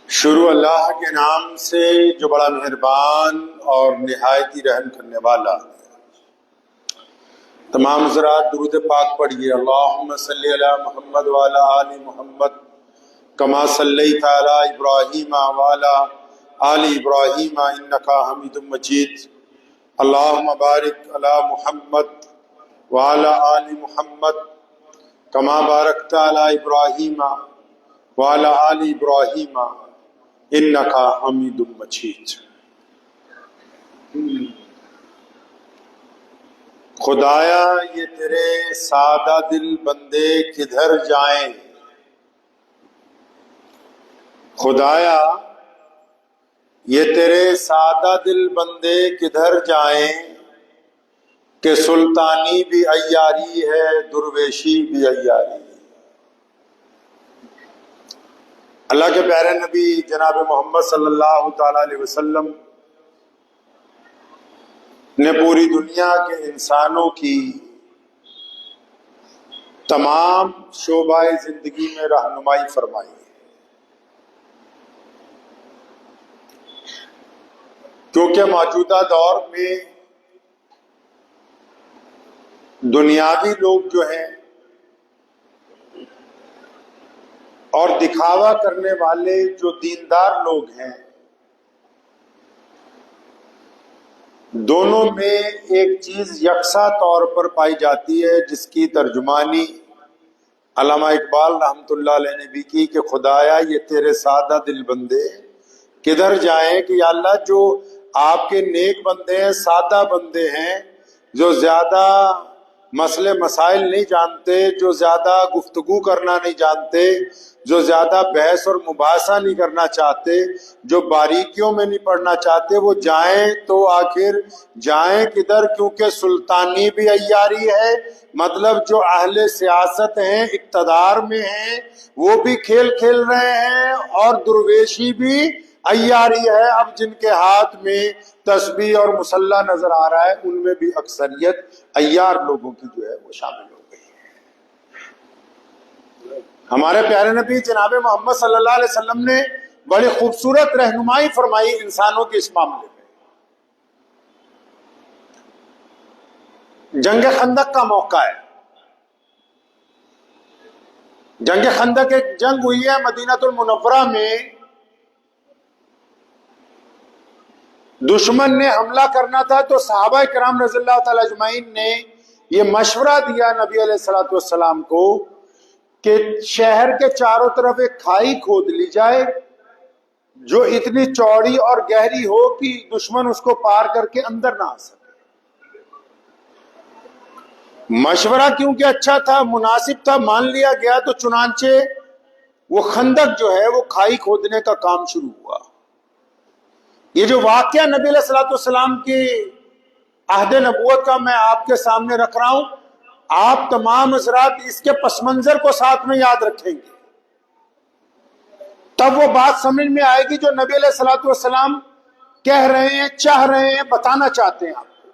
شروع اللہ کے نام سے جو بڑا مہربان اور نہایت ہی رحم کرنے والا ہے۔ تمام حضرات درود پاک پڑھیے۔ اللہم صلی علی محمد وعلی آل محمد کما صلیت علی ابراہیم وعلی آل ابراہیم انکا حمید مجید۔ اللہم بارک علی محمد وعلی آل محمد کما بارکت علی ابراہیم وعلی آل ابراہیم انکا حمید مجید۔ خدایا یہ تیرے سادہ دل بندے کدھر جائیں، خدایا یہ تیرے سادہ دل بندے کدھر جائیں کہ سلطانی بھی عیاری ہے درویشی بھی عیاری ہے۔ اللہ کے پیارے نبی جناب محمد صلی اللہ تعالی علیہ وسلم نے پوری دنیا کے انسانوں کی تمام شعبہ زندگی میں رہنمائی فرمائی، کیونکہ موجودہ دور میں دنیاوی لوگ جو ہیں اور دکھاوا کرنے والے جو دیندار لوگ ہیں، دونوں میں ایک چیز یکساں طور پر پائی جاتی ہے، جس کی ترجمانی علامہ اقبال رحمۃ اللہ علیہ نے بھی کی کہ خدایا یہ تیرے سادہ دل بندے کدھر جائیں کہ یا اللہ جو آپ کے نیک بندے ہیں، سادہ بندے ہیں، جو زیادہ مسئلے مسائل نہیں جانتے، جو زیادہ گفتگو کرنا نہیں جانتے، جو زیادہ بحث اور مباحثہ نہیں کرنا چاہتے، جو باریکیوں میں نہیں پڑھنا چاہتے، وہ جائیں تو آخر جائیں کدھر؟ کیونکہ سلطانی بھی عیاری ہے، مطلب جو اہل سیاست ہیں، اقتدار میں ہیں، وہ بھی کھیل کھیل رہے ہیں، اور درویشی بھی عیاری ہے۔ اب جن کے ہاتھ میں تسبیح اور مصلی نظر آ رہا ہے، ان میں بھی اکثریت عیار لوگوں کی جو ہے وہ شامل ہو گئی ہے۔ ہمارے پیارے نبی جناب محمد صلی اللہ علیہ وسلم نے بڑی خوبصورت رہنمائی فرمائی انسانوں کے اس معاملے میں۔ جنگ خندق کا موقع ہے۔ جنگ خندق ایک جنگ ہوئی ہے مدینہ المنورہ میں۔ دشمن نے حملہ کرنا تھا تو صحابہ کرام رضی اللہ تعالی اجمعین نے یہ مشورہ دیا نبی علیہ الصلوۃ والسلام کو کہ شہر کے چاروں طرف ایک کھائی کھود لی جائے جو اتنی چوڑی اور گہری ہو کہ دشمن اس کو پار کر کے اندر نہ آ سکے۔ مشورہ کیونکہ اچھا تھا، مناسب تھا، مان لیا گیا، تو چنانچہ وہ خندق جو ہے وہ کھائی کھودنے کا کام شروع ہوا۔ یہ جو واقعہ نبی علیہ الصلوۃ والسلام کی عہد نبوت کا میں آپ کے سامنے رکھ رہا ہوں، آپ تمام حضرات اس کے پس منظر کو ساتھ میں یاد رکھیں گے، تب وہ بات سمجھ میں آئے گی جو نبی علیہ الصلوۃ والسلام کہہ رہے ہیں، چاہ رہے ہیں، بتانا چاہتے ہیں آپ کو۔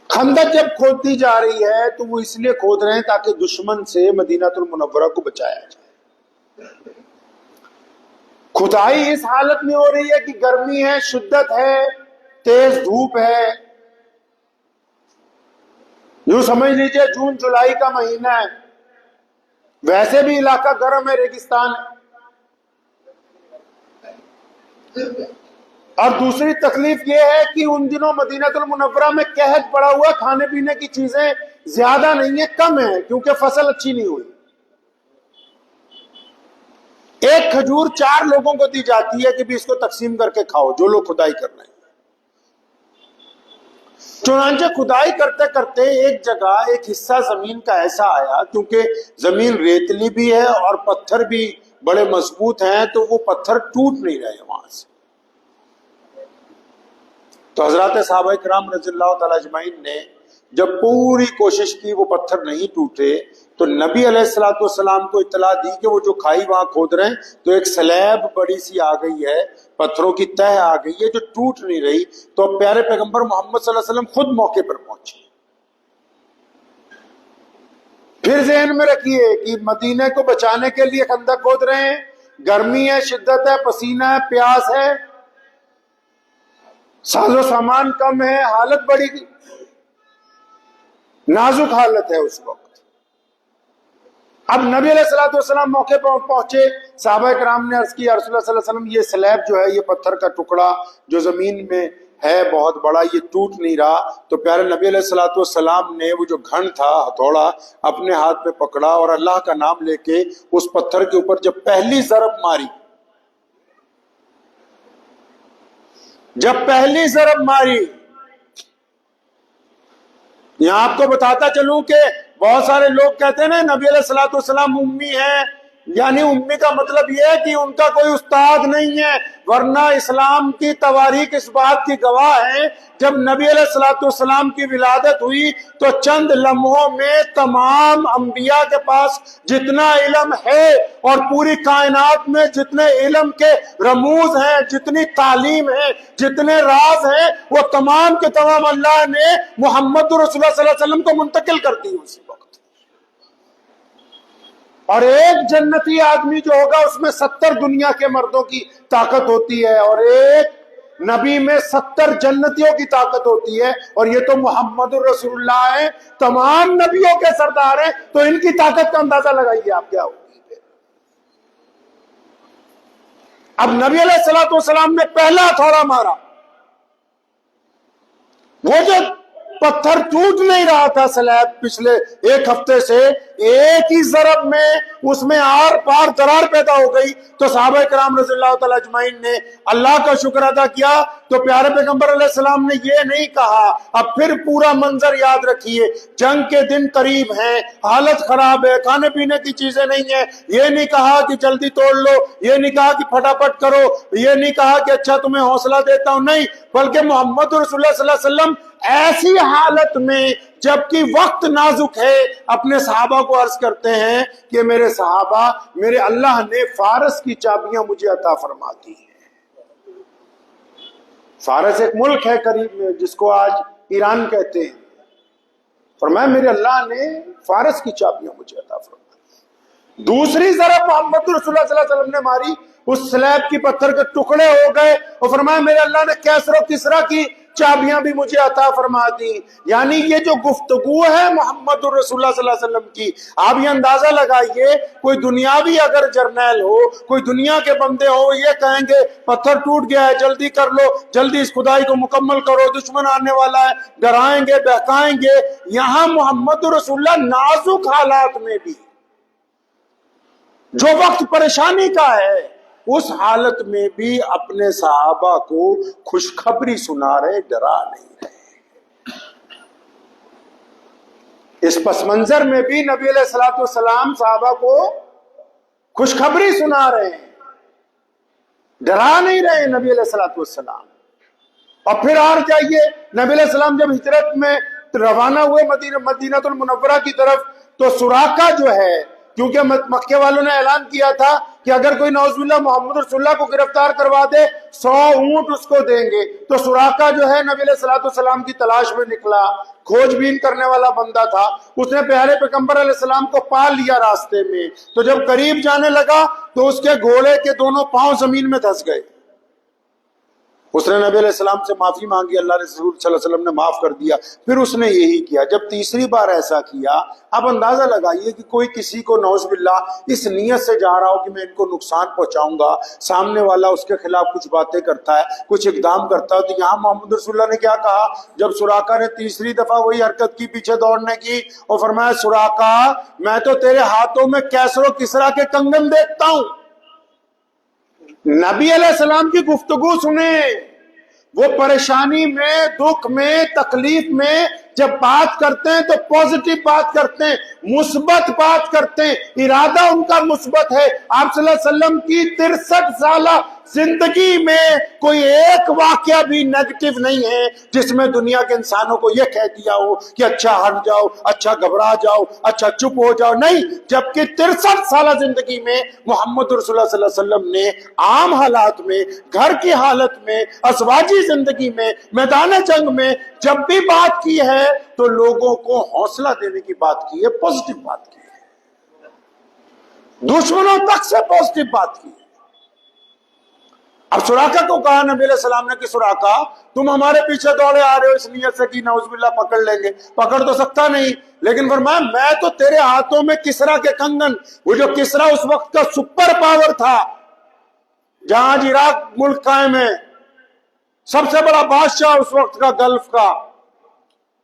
خندق جب کھودتی جا رہی ہے تو وہ اس لیے کھود رہے ہیں تاکہ دشمن سے مدینہ المنورہ کو بچایا جائے۔ کھدائی اس حالت میں ہو رہی ہے کہ گرمی ہے، شدت ہے، تیز دھوپ ہے، یوں سمجھ لیجئے جون جولائی کا مہینہ ہے، ویسے بھی علاقہ گرم ہے، ریگستان ہے۔ اور دوسری تکلیف یہ ہے کہ ان دنوں مدینہ المنورہ میں قحط پڑا ہوا، کھانے پینے کی چیزیں زیادہ نہیں ہیں، کم ہیں، کیونکہ فصل اچھی نہیں ہوئی۔ ایک کھجور 4 لوگوں کو دی جاتی ہے کہ بھی اس کو تقسیم کر کے کھاؤ، جو لوگ کھدائی کر رہے ہیں۔ چنانچہ کھدائی کرتے کرتے ایک جگہ ایک حصہ زمین کا ایسا آیا، کیونکہ زمین ریتلی بھی ہے اور پتھر بھی بڑے مضبوط ہیں، تو وہ پتھر ٹوٹ نہیں رہے وہاں سے۔ تو حضرات صحابہ کرام رضی اللہ تعالی اجمعین نے جب پوری کوشش کی وہ پتھر نہیں ٹوٹے، تو نبی علیہ الصلوۃ والسلام کو اطلاع دی کہ وہ جو کھائی وہاں کھود رہے ہیں تو ایک سلیب بڑی سی آ گئی ہے، پتھروں کی تہ آ گئی ہے جو ٹوٹ نہیں رہی۔ تو پیارے پیغمبر محمد صلی اللہ علیہ وسلم خود موقع پر پہنچے۔ پھر ذہن میں رکھیے کہ مدینے کو بچانے کے لیے خندق کھود رہے ہیں، گرمی ہے، شدت ہے، پسینہ ہے، پیاس ہے، ساز و سامان کم ہے، حالت بڑی نازک حالت ہے اس وقت۔ اب نبی علیہ الصلوۃ والسلام موقع پر پہنچے، صحابہ کرام نے عرض کی یا رسول اللہ صلی اللہ علیہ وسلم یہ سلیب جو ہے، یہ پتھر کا ٹکڑا جو زمین میں ہے بہت بڑا، یہ ٹوٹ نہیں رہا۔ تو پیارے نبی علیہ الصلوۃ والسلام نے وہ جو گھن تھا، ہتھوڑا، اپنے ہاتھ میں پکڑا اور اللہ کا نام لے کے اس پتھر کے اوپر جب پہلی ضرب ماری، یہاں آپ کو بتاتا چلوں کہ بہت سارے لوگ کہتے ہیں نا نبی علیہ الصلوۃ والسلام امی ہیں، یعنی امی کا مطلب یہ ہے کہ ان کا کوئی استاد نہیں ہے، ورنہ اسلام کی تواریخ اس بات کی گواہ ہے جب نبی علیہ الصلوۃ والسلام کی ولادت ہوئی تو چند لمحوں میں تمام انبیاء کے پاس جتنا علم ہے اور پوری کائنات میں جتنے علم کے رموز ہیں، جتنی تعلیم ہے، جتنے راز ہیں، وہ تمام کے تمام اللہ نے محمد رسول اللہ صلی اللہ علیہ وسلم کو منتقل کر دی اسی وقت۔ اور ایک جنتی آدمی جو ہوگا اس میں 70 دنیا کے مردوں کی طاقت ہوتی ہے، اور ایک نبی میں 70 جنتیوں کی طاقت ہوتی ہے، اور یہ تو محمد الرسول اللہ ہیں، تمام نبیوں کے سردار ہیں، تو ان کی طاقت کا اندازہ لگائیے آپ کیا ہوگی۔ اب نبی علیہ الصلوۃ والسلام نے پہلا ہتھوڑا مارا، وہ جو پتھر ٹوٹ نہیں رہا تھا سلیب پچھلے ایک ہفتے سے، ایک ہی ضرب میں اس میں آر پار درار پیدا ہو گئی۔ تو صحابہ کرام رضی اللہ تعالی اجمعین نے اللہ کا شکر ادا کیا۔ تو پیارے پیغمبر علیہ السلام نے یہ نہیں کہا، اب پھر پورا منظر یاد رکھیے، جنگ کے دن قریب ہیں، حالت خراب ہے، کھانے پینے کی چیزیں نہیں ہیں، یہ نہیں کہا کہ جلدی توڑ لو، یہ نہیں کہا کہ پھٹافٹ کرو، یہ نہیں کہا کہ اچھا تمہیں حوصلہ دیتا ہوں، نہیں، بلکہ محمد رسول اللہ صلی اللہ علیہ وسلم ایسی حالت میں جبکہ وقت نازک ہے اپنے صحابہ کو عرض کرتے ہیں کہ میرے صحابہ، میرے اللہ نے فارس کی چابیاں مجھے عطا فرما دی ہیں۔ فارس ایک ملک ہے قریب میں جس کو آج ایران کہتے ہیں، فرمایا میرے اللہ نے فارس کی چابیاں مجھے عطا فرما دی۔ دوسری ضرب محمد رسول اللہ صلی اللہ علیہ وسلم نے ماری، اس سلیب کی پتھر کے ٹکڑے ہو گئے، اور فرمایا میرے اللہ نے کیسر و کسرا کی چابیاں بھی مجھے عطا فرما دی۔ یعنی یہ جو گفتگو ہے محمد الرسول اللہ صلی اللہ علیہ وسلم کی، آپ یہ اندازہ لگائیے، کوئی دنیاوی اگر جرنیل ہو، کوئی دنیا کے بندے ہو، یہ کہیں گے پتھر ٹوٹ گیا ہے، جلدی کر لو، جلدی اس خدائی کو مکمل کرو، دشمن آنے والا ہے، ڈرائیں گے، بہکائیں گے۔ یہاں محمد الرسول اللہ نازک حالات میں بھی، جو وقت پریشانی کا ہے، اس حالت میں بھی اپنے صحابہ کو خوشخبری سنا رہے، ڈرا نہیں رہے۔ اس پس منظر میں بھی نبی علیہ الصلوۃ والسلام صحابہ کو خوشخبری سنا رہے ہیں، ڈرا نہیں رہے نبی علیہ الصلوۃ والسلام۔ اور پھر اور جائیے، نبی علیہ السلام جب ہجرت میں روانہ ہوئے مدینہ المنورہ کی طرف، تو سراقہ جو ہے، کیونکہ مکے والوں نے اعلان کیا تھا کہ اگر کوئی نعوذ باللہ محمد رسول اللہ کو گرفتار کروا دے 100 اونٹ اس کو دیں گے۔ تو سراقہ جو ہے نبی علیہ الصلوۃ والسلام کی تلاش میں نکلا، کھوج بین کرنے والا بندہ تھا، اس نے پیارے پیغمبر علیہ السلام کو پا لیا راستے میں۔ تو جب قریب جانے لگا تو اس کے گھوڑے کے دونوں پاؤں زمین میں دھس گئے۔ اس نے نبی علیہ السلام سے معافی مانگی، اللہ رسول صلی اللہ علیہ وسلم نے معاف کر دیا۔ پھر اس نے یہی کیا، جب تیسری بار ایسا کیا، اب اندازہ لگائیے کہ کوئی کسی کو نعوذ باللہ اس نیت سے جا رہا ہو کہ میں ان کو نقصان پہنچاؤں گا، سامنے والا اس کے خلاف کچھ باتیں کرتا ہے، کچھ اقدام کرتا ہے۔ تو یہاں محمد رسول اللہ نے کیا کہا، جب سراقہ نے تیسری دفعہ وہی حرکت کی پیچھے دوڑنے کی، اور فرمایا سراقہ میں تو تیرے ہاتھوں میں کیسر و کسرا کے کنگن دیکھتا ہوں۔ نبی علیہ السلام کی گفتگو سنیں، وہ پریشانی میں، دکھ میں، تکلیف میں جب بات کرتے ہیں تو پازیٹیو بات کرتے ہیں، مثبت بات کرتے ہیں، ارادہ ان کا مثبت ہے۔ آپ صلی اللہ علیہ وسلم کی 63 سالہ زندگی میں کوئی ایک واقعہ بھی نیگیٹو نہیں ہے جس میں دنیا کے انسانوں کو یہ کہہ دیا ہو کہ اچھا ہٹ جاؤ، اچھا گھبرا جاؤ، اچھا چپ ہو جاؤ، نہیں۔ جبکہ 63 سالہ زندگی میں محمد رسول اللہ صلی اللہ علیہ وسلم نے عام حالات میں، گھر کی حالت میں، ازواجی زندگی میں، میدان جنگ میں جب بھی بات کی ہے تو لوگوں کو حوصلہ دینے کی بات کی ہے، پازیٹیو بات کی ہے، دشمنوں تک سے پازیٹیو بات کی ہے۔ اب سراقہ کو کہا نبی علیہ السلام نے کہ سراقہ تم ہمارے پیچھے دوڑے آ رہے ہو اس نیت سے کہ نعوذ باللہ پکڑ لیں گے، پکڑ تو سکتا نہیں، لیکن فرمایا میں تو تیرے ہاتھوں میں کسرا کے کنگن، وہ جو کسرا اس وقت کا سپر پاور تھا جہاں آج عراق ملک قائم ہے، سب سے بڑا بادشاہ اس وقت کا گلف کا،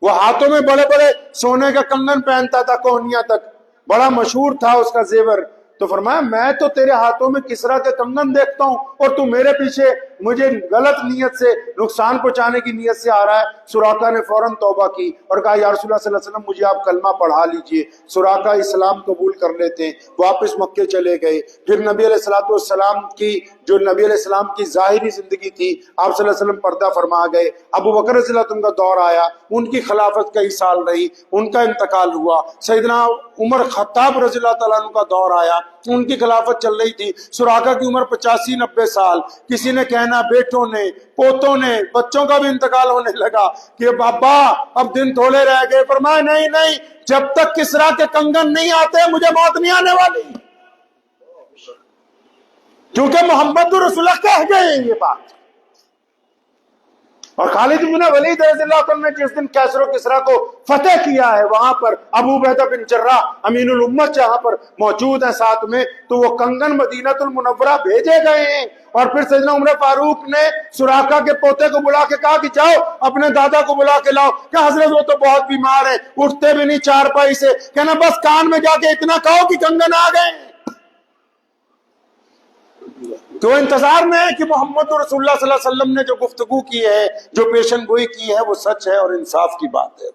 وہ ہاتھوں میں بڑے بڑے سونے کا کنگن پہنتا تھا کوہنیاں تک، بڑا مشہور تھا اس کا زیور، تو فرمایا میں تو تیرے ہاتھوں میں کسرا کے کنگن دیکھتا ہوں اور تو میرے پیچھے مجھے غلط نیت سے نقصان پہنچانے کی نیت سے آ رہا ہے۔ سراقہ نے فوراً توبہ کی اور کہا یا رسول اللہ صلی اللہ علیہ وسلم مجھے آپ کلمہ پڑھا لیجئے۔ سراقہ اسلام قبول کر لیتے ہیں، واپس مکے چلے گئے۔ پھر نبی علیہ السلام کی جو نبی علیہ السلام کی ظاہری زندگی تھی، آپ صلی اللہ علیہ وسلم پردہ فرما گئے۔ ابو بکر رضی اللہ عنہ کا دور آیا، ان کی خلافت کئی سال رہی، ان کا انتقال ہوا۔ سیدنا عمر خطاب رضی اللہ تعالیٰ عنہ کا دور آیا، ان کی خلافت چل رہی تھی۔ سراقہ کی عمر 85-90 سال، کسی نے کہنا بیٹوں نے، پوتوں نے، بچوں کا بھی انتقال ہونے لگا کہ بابا اب دن تھوڑے رہ گئے۔ فرمایا نہیں نہیں، جب تک کسرا کے کنگن نہیں آتے مجھے موت نہیں آنے والی، کیونکہ محمد رسول اللہ کہہ گئے یہ بات۔ اور خالد بن ولید رضی اللہ عنہ نے جس دن کیسر و کسرا کو فتح کیا ہے، وہاں پر ابو عبیدہ بن جراح امین الامت جہاں پر موجود ہیں ساتھ میں، تو وہ کنگن مدینہ المنورہ بھیجے گئے ہیں۔ اور پھر سیدنا عمر فاروق نے سراقہ کے پوتے کو بلا کے کہا کہ جاؤ اپنے دادا کو بلا کے لاؤ، کہ حضرت وہ تو بہت بیمار ہے، اٹھتے بھی نہیں چارپائی سے، کہنا بس کان میں جا کے اتنا کہو کہ کنگن آ گئے۔ تو انتظار میں ہے کہ محمد رسول اللہ صلی اللہ علیہ وسلم نے جو گفتگو کی ہے، جو پیشن گوئی کی ہے، وہ سچ ہے اور انصاف کی بات ہے۔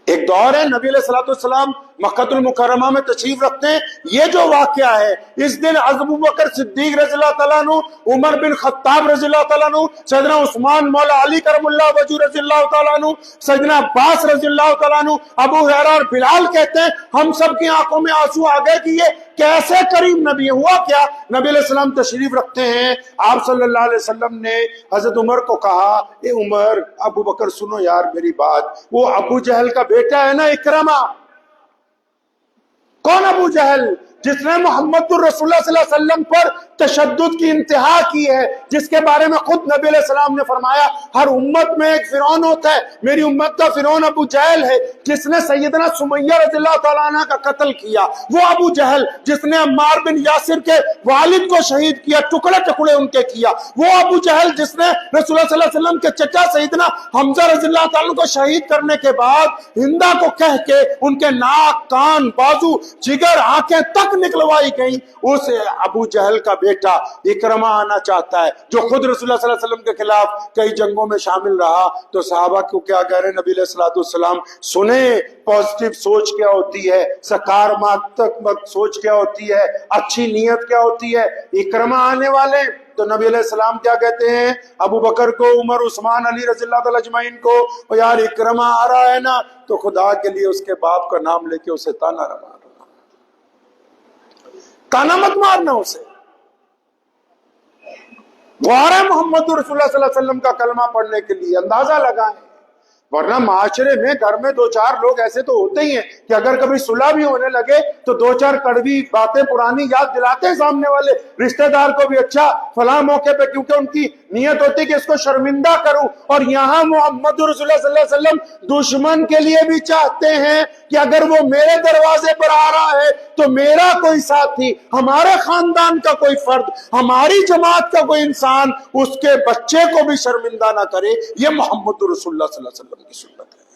ایک دور ہے نبی علیہ السلام مکہ المکرمہ میں تشریف رکھتے ہیں، یہ جو واقعہ ہے اس دن ابو بکر صدیق رضی اللہ تعالیٰ عنہ، عمر بن خطاب رضی اللہ تعالیٰ عنہ، سیدنا عثمان مولا علی کرم اللہ وجہ رضی اللہ تعالیٰ عنہ، سیدنا عباس رضی اللہ تعالیٰ عنہ، ابو ہریرہ اور بلال کہتے ہیں ہم سب کی آنکھوں میں آنسو آ گئے کہ یہ کیسے کریم نبی ہے۔ ہوا کیا، نبی علیہ السلام تشریف رکھتے ہیں، آپ صلی اللہ علیہ وسلم نے حضرت عمر کو کہا اے عمر، ابو بکر سنو یار میری بات، وہ ابو جہل کا بیٹا ہے نا اکرمہ۔ کون ابو جہل؟ جس نے محمد الرسول اللہ صلی اللہ علیہ وسلم پر تشدد کی انتہا کی ہے، جس کے بارے میں خود نبی علیہ السلام نے فرمایا ہر امت میں ایک فرعون ہوتا ہے، میری امت کا فرعون ابو جہل ہے، جس نے سیدنا سمیہ رضی اللہ تعالیٰ عنہ کا قتل کیا، وہ ابو جہل جس نے عمار بن یاسر کے والد کو شہید کیا، ٹکڑے ٹکڑے ان کے کیا، وہ ابو جہل جس نے رسول اللہ صلی اللہ علیہ وسلم کے چچا سیدنا حمزہ رضی اللہ تعالیٰ عنہ کو شہید کرنے کے بعد ہندا کو کہہ کے ان کے ناک، کان، بازو، جگر، آنکھیں تک نکلوائی گئی، اس ابو جہل کا بیٹا اکرمہ آنا چاہتا ہے، جو خود رسول اللہ صلی اللہ علیہ وسلم کے خلاف کئی جنگوں میں شامل رہا۔ تو صحابہ کو کیا کہہ رہے نبی علیہ السلام سنیں پازیٹیو سوچ کیا ہوتی ہے، سکاراتمک سوچ کیا ہوتی ہے، اچھی نیت کیا ہوتی ہے۔ اکرمہ آنے والے، تو نبی علیہ السلام کیا کہتے ہیں ابو بکر کو، عمر، عثمان، علی رضی اللہ تعالیٰ اجمعین کو، یار اکرمہ آ رہا ہے نا، تو خدا کے لیے اس کے باپ کا نام لے کے اسے تانا نہ مارنا، تانا مت مارنا اسے۔ وہ آ رہا ہے محمد رسول اللہ صلی اللہ علیہ وسلم کا کلمہ پڑھنے کے لیے، اندازہ لگائیں۔ ورنہ معاشرے میں گھر میں دو چار لوگ ایسے تو ہوتے ہی ہیں کہ اگر کبھی صلح بھی ہونے لگے تو دو چار کڑوی باتیں پرانی یاد دلاتے ہیں سامنے والے رشتہ دار کو بھی، اچھا فلاں موقع پہ، کیونکہ ان کی نیت ہوتی ہے کہ اس کو شرمندہ کروں۔ اور یہاں محمد رسول اللہ صلی اللہ علیہ وسلم دشمن کے لیے بھی چاہتے ہیں کہ اگر وہ میرے دروازے پر آ رہا ہے تو میرا کوئی ساتھی، ہمارے خاندان کا کوئی فرد، ہماری جماعت کا کوئی انسان اس کے بچے کو بھی شرمندہ نہ کرے۔ یہ محمد رسول اللہ صلی اللہ علیہ وسلم کی سنت ہے۔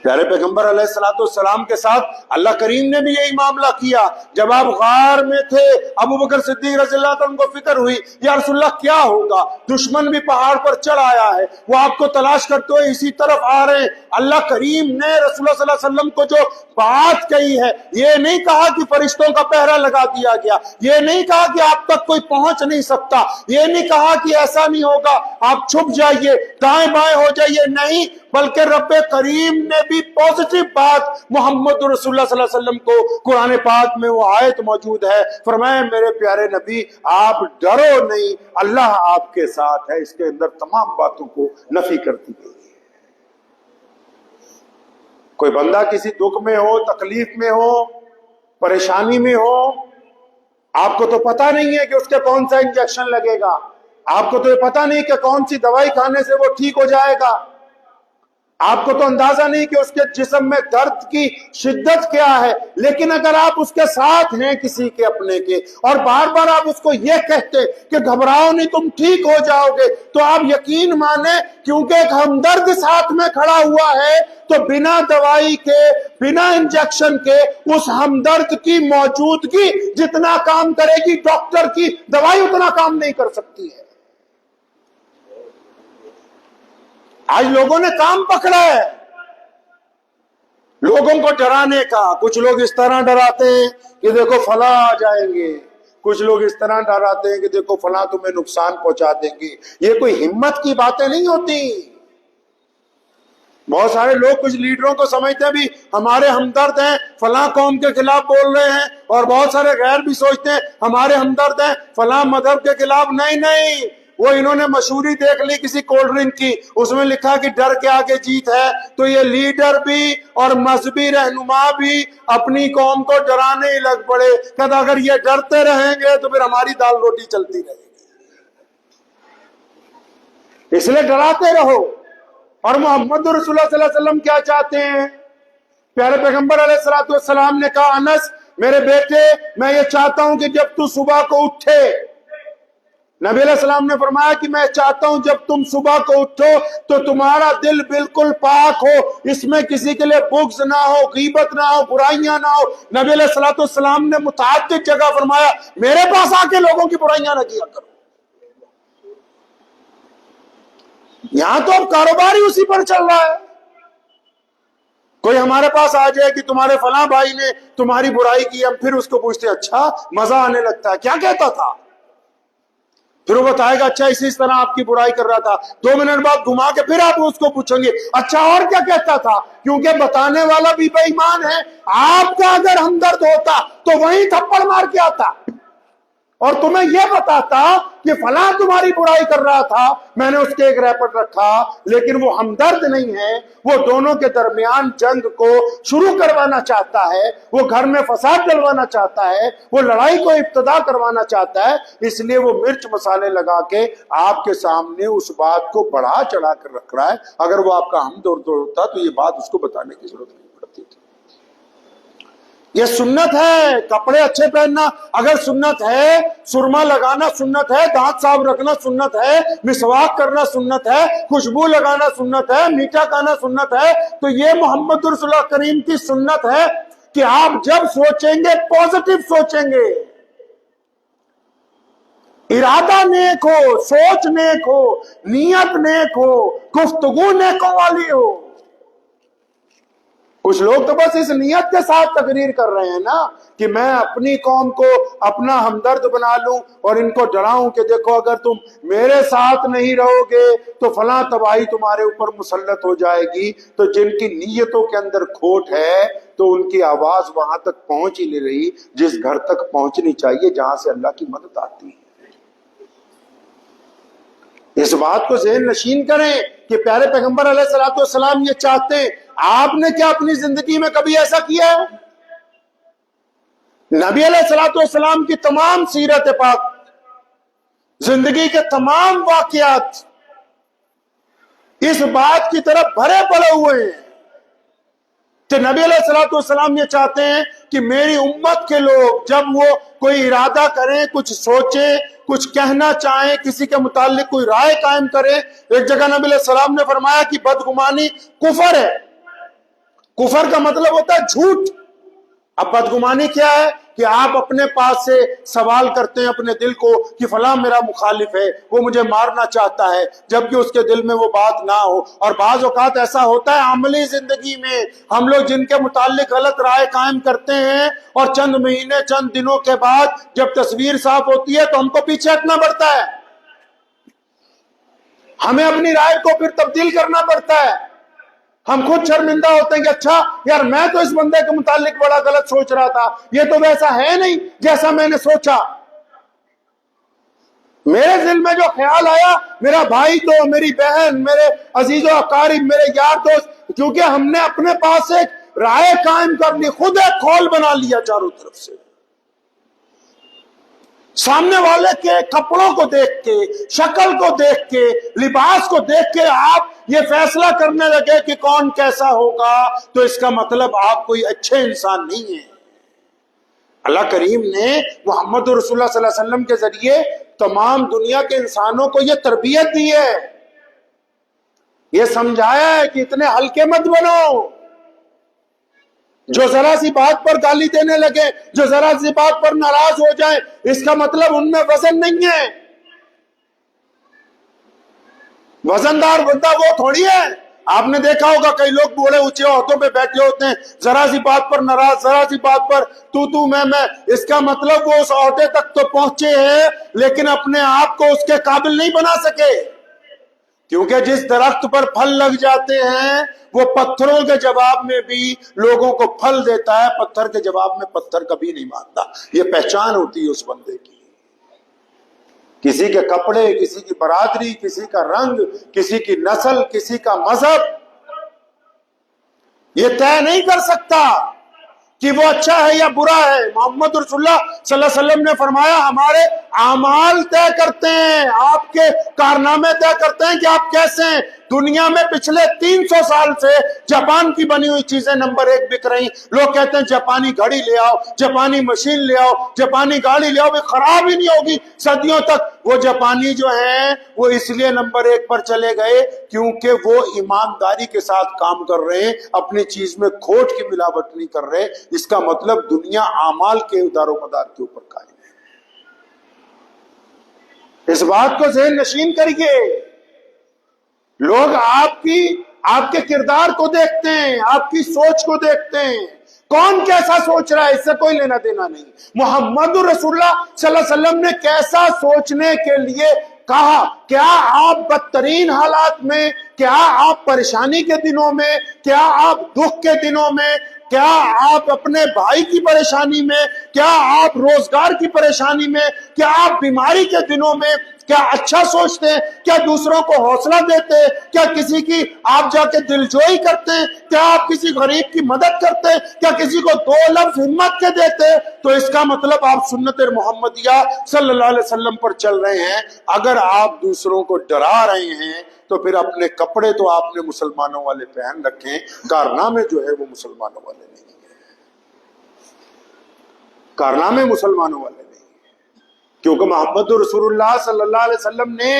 پیارے پیغمبر علیہ السلام کے ساتھ اللہ کریم نے بھی یہی معاملہ کیا۔ جب آپ غار میں تھے، ابو بکر صدیق رضی اللہ عنہ کو فکر ہوئی یا رسول اللہ کیا ہوگا، دشمن بھی پہاڑ پر چڑھ آیا ہے، وہ آپ کو تلاش کرتے ہوئے اسی طرف آ رہے ہیں۔ اللہ کریم نے رسول اللہ صلی اللہ علیہ وسلم کو جو بات کہی ہے، یہ نہیں کہا کہ فرشتوں کا پہرا لگا دیا گیا، یہ نہیں کہا کہ آپ تک کوئی پہنچ نہیں سکتا، یہ نہیں کہا کہ ایسا نہیں ہوگا آپ چھپ جائیے، دائیں بائیں ہو جائیے، نہیں، بلکہ رب کریم نے بھی پازیٹیو بات محمد رسول اللہ صلی اللہ علیہ وسلم کو، قرآن پاک میں وہ آیت موجود ہے، فرمایا میرے پیارے نبی آپ ڈرو نہیں، اللہ آپ کے ساتھ ہے۔ اس کے اندر تمام باتوں کو نفی کرتی ہے۔ کوئی بندہ کسی دکھ میں ہو، تکلیف میں ہو، پریشانی میں ہو، آپ کو تو پتا نہیں ہے کہ اس کے کون سا انجیکشن لگے گا، آپ کو تو یہ پتا نہیں کہ کون سی دوائی کھانے سے وہ ٹھیک ہو جائے گا، آپ کو تو اندازہ نہیں کہ اس کے جسم میں درد کی شدت کیا ہے، لیکن اگر آپ اس کے ساتھ ہیں کسی کے اپنے کے اور بار بار آپ اس کو یہ کہتے کہ گھبراؤ نہیں تم ٹھیک ہو جاؤ گے، تو آپ یقین مانیں کیونکہ ایک ہمدرد ساتھ میں کھڑا ہوا ہے تو بنا دوائی کے بنا انجیکشن کے اس ہمدرد کی موجودگی جتنا کام کرے گی ڈاکٹر کی دوائی اتنا کام نہیں کر سکتی ہے۔ آج لوگوں نے کام پکڑا ہے لوگوں کو ڈرانے کا، کچھ لوگ اس طرح ڈراتے ہیں کہ دیکھو فلاں آ جائیں گے، کچھ لوگ اس طرح ڈراتے ہیں کہ دیکھو فلاں تمہیں نقصان پہنچا دیں گے۔ یہ کوئی ہمت کی باتیں نہیں ہوتی۔ بہت سارے لوگ کچھ لیڈروں کو سمجھتے ہیں بھی ہمارے ہمدرد ہیں فلاں قوم کے خلاف بول رہے ہیں، اور بہت سارے غیر بھی سوچتے ہیں ہمارے ہمدرد ہیں فلاں مذہب کے خلاف۔ نہیں نہیں، وہ انہوں نے مشہوری دیکھ لی کسی کولڈ ڈرنک کی، اس میں لکھا کہ ڈر کے آگے جیت ہے، تو یہ لیڈر بھی اور مذہبی رہنما بھی اپنی قوم کو ڈرانے ہی لگ پڑے، کہتا اگر یہ ڈرتے رہیں گے تو پھر ہماری دال روٹی چلتی رہے گی، اس لیے ڈراتے رہو۔ اور محمد رسول اللہ صلی اللہ علیہ وسلم کیا چاہتے ہیں؟ پیارے پیغمبر علیہ الصلوۃ والسلام نے کہا انس میرے بیٹے میں یہ چاہتا ہوں کہ جب تو صبح کو اٹھے، نبی علیہ السلام نے فرمایا کہ میں چاہتا ہوں جب تم صبح کو اٹھو تو تمہارا دل بالکل پاک ہو، اس میں کسی کے لیے بغض نہ ہو، غیبت نہ ہو، برائیاں نہ ہو۔ نبی علیہ الصلوۃ والسلام نے متعدد جگہ فرمایا میرے پاس آ کے لوگوں کی برائیاں نہ کیا کرو۔ یہاں تو اب کاروبار ہی اسی پر چل رہا ہے، کوئی ہمارے پاس آ جائے کہ تمہارے فلاں بھائی نے تمہاری برائی کی، ہم پھر اس کو پوچھتے اچھا مزہ آنے لگتا ہے کیا کہتا تھا، پھر وہ بتائے گا اچھا اس طرح آپ کی برائی کر رہا تھا، 2 منٹ بعد گھما کے پھر آپ اس کو پوچھیں گے اچھا اور کیا کہتا تھا، کیونکہ بتانے والا بھی بے ایمان ہے۔ آپ کا اگر ہمدرد ہوتا تو وہیں تھپڑ مار کے آتا اور تمہیں یہ بتاتا کہ فلاں تمہاری برائی کر رہا تھا، میں نے اس کے ایک ریپٹ رکھا، لیکن وہ ہمدرد نہیں ہے، وہ دونوں کے درمیان جنگ کو شروع کروانا چاہتا ہے، وہ گھر میں فساد ڈلوانا چاہتا ہے، وہ لڑائی کو ابتدا کروانا چاہتا ہے، اس لیے وہ مرچ مسالے لگا کے آپ کے سامنے اس بات کو بڑھا چڑھا کر رکھ رہا ہے۔ اگر وہ آپ کا ہمدرد ہوتا تو یہ بات اس کو بتانے کی ضرورت نہیں پڑتی تھی۔ یہ سنت ہے، کپڑے اچھے پہننا اگر سنت ہے، سرما لگانا سنت ہے، دانت صاف رکھنا سنت ہے، مسواک کرنا سنت ہے، خوشبو لگانا سنت ہے، میٹھا کھانا سنت ہے، تو یہ محمد رسول اللہ کریم کی سنت ہے کہ آپ جب سوچیں گے پازیٹو سوچیں گے، ارادہ نیک ہو، سوچ نیک ہو، نیت نیک ہو، گفتگو نیکوں والی ہو۔ کچھ لوگ تو بس اس نیت کے ساتھ تقریر کر رہے ہیں نا کہ میں اپنی قوم کو اپنا ہمدرد بنا لوں اور ان کو ڈراؤں کہ دیکھو اگر تم میرے ساتھ نہیں رہو گے تو فلاں تباہی تمہارے اوپر مسلط ہو جائے گی۔ تو جن کی نیتوں کے اندر کھوٹ ہے تو ان کی آواز وہاں تک پہنچ ہی نہیں رہی جس گھر تک پہنچنی چاہیے جہاں سے اللہ کی مدد آتی ہے۔ اس بات کو ذہن نشین کریں کہ پیارے پیغمبر علیہ الصلوۃ والسلام یہ چاہتے ہیں۔ آپ نے کیا اپنی زندگی میں کبھی ایسا کیا ہے؟ نبی علیہ الصلوۃ والسلام کی تمام سیرت پاک، زندگی کے تمام واقعات اس بات کی طرف بھرے پڑے ہوئے ہیں کہ نبی علیہ الصلوۃ والسلام یہ چاہتے ہیں کہ میری امت کے لوگ جب وہ کوئی ارادہ کریں، کچھ سوچیں، کچھ کہنا چاہیں، کسی کے متعلق کوئی رائے قائم کریں، ایک جگہ نبی علیہ السلام نے فرمایا کہ بدگمانی کفر ہے۔ کفر کا مطلب ہوتا ہے جھوٹ۔ اب بدگمانی کیا ہے کہ آپ اپنے پاس سے سوال کرتے ہیں اپنے دل کو کہ فلاں میرا مخالف ہے، وہ مجھے مارنا چاہتا ہے، جبکہ اس کے دل میں وہ بات نہ ہو۔ اور بعض اوقات ایسا ہوتا ہے عملی زندگی میں ہم لوگ جن کے متعلق غلط رائے قائم کرتے ہیں اور چند مہینے چند دنوں کے بعد جب تصویر صاف ہوتی ہے تو ہم کو پیچھے ہٹنا پڑتا ہے، ہمیں اپنی رائے کو پھر تبدیل کرنا پڑتا ہے۔ ہم خود شرمندہ ہوتے ہیں کہ اچھا یار میں تو اس بندے کے متعلق بڑا غلط سوچ رہا تھا، یہ تو ویسا ہے نہیں جیسا میں نے سوچا۔ میرے دل میں جو خیال آیا، میرا بھائی تو، میری بہن، میرے عزیز و اقارب، میرے یار دوست، کیونکہ ہم نے اپنے پاس ایک رائے قائم کر لی، خود ایک کھول بنا لیا چاروں طرف سے۔ سامنے والے کے کپڑوں کو دیکھ کے، شکل کو دیکھ کے، لباس کو دیکھ کے آپ یہ فیصلہ کرنے لگے کہ کون کیسا ہوگا، تو اس کا مطلب آپ کوئی اچھے انسان نہیں ہیں۔ اللہ کریم نے محمد رسول اللہ صلی اللہ علیہ وسلم کے ذریعے تمام دنیا کے انسانوں کو یہ تربیت دی ہے، یہ سمجھایا ہے کہ اتنے ہلکے مت بنو، جو ذرا سی بات پر گالی دینے لگے، جو ذرا سی بات پر ناراض ہو جائیں، اس کا مطلب ان میں وزن نہیں ہے۔ وزندار بندہ وہ تھوڑی ہے۔ آپ نے دیکھا ہوگا کئی لوگ بوڑھے اونچے عہدوں پہ بیٹھے ہوتے ہیں، ذرا سی بات پر ناراض، ذرا سی بات پر تو میں، اس کا مطلب وہ اس عہدے تک تو پہنچے ہیں لیکن اپنے آپ کو اس کے قابل نہیں بنا سکے، کیونکہ جس درخت پر پھل لگ جاتے ہیں وہ پتھروں کے جواب میں بھی لوگوں کو پھل دیتا ہے، پتھر کے جواب میں پتھر کبھی نہیں مانتا۔ یہ پہچان ہوتی ہے اس بندے کی۔ کسی کے کپڑے، کسی کی برادری، کسی کا رنگ، کسی کی نسل، کسی کا مذہب یہ طے نہیں کر سکتا کہ وہ اچھا ہے یا برا ہے۔ محمد رسول اللہ صلی اللہ علیہ وسلم نے فرمایا ہمارے اعمال طے کرتے ہیں، آپ کے کارنامے طے کرتے ہیں کہ آپ کیسے ہیں۔ دنیا میں پچھلے 300 سال سے جاپان کی بنی ہوئی چیزیں نمبر 1 بک رہی۔ لوگ کہتے ہیں جاپانی گھڑی لے آؤ، جاپانی مشین لے آؤ، جاپانی گاڑی لے آؤ، وہ خراب ہی نہیں ہوگی صدیوں تک۔ وہ جاپانی جو ہیں وہ اس لیے نمبر 1 پر چلے گئے کیونکہ وہ ایمانداری کے ساتھ کام کر رہے ہیں، اپنی چیز میں کھوٹ کی ملاوٹ نہیں کر رہے۔ اس کا مطلب دنیا اعمال کے دار و مدار کے اوپر قائم ہے۔ اس بات کو ذہن نشین کریے۔ لوگ آپ کے کردار کو دیکھتے ہیں، آپ کی سوچ کو دیکھتے ہیں، کون کیسا سوچ رہا ہے اس سے کوئی لینا دینا نہیں۔ محمد رسول اللہ صلی اللہ علیہ وسلم نے کیسا سوچنے کے لیے کہا، کیا آپ بدترین حالات میں، کیا آپ پریشانی کے دنوں میں، کیا آپ دکھ کے دنوں میں، کیا آپ اپنے بھائی کی پریشانی میں، کیا آپ روزگار کی پریشانی میں، کیا آپ بیماری کے دنوں میں کیا اچھا سوچتے ہیں، کیا دوسروں کو حوصلہ دیتے ہیں، کیا کسی کی آپ جا کے دلجوئی کرتے ہیں، کیا آپ کسی غریب کی مدد کرتے ہیں، کیا کسی کو 2 لفظ ہمت کے دیتے ہیں، تو اس کا مطلب آپ سنت محمدیہ صلی اللہ علیہ وسلم پر چل رہے ہیں۔ اگر آپ دوسروں کو ڈرا رہے ہیں تو پھر اپنے کپڑے تو آپ نے مسلمانوں والے پہن رکھیں، کارنامے جو ہے وہ مسلمانوں والے نہیں ہیں، کارنامے مسلمانوں والے نہیں۔ کیونکہ محمد رسول اللہ صلی اللہ علیہ وسلم نے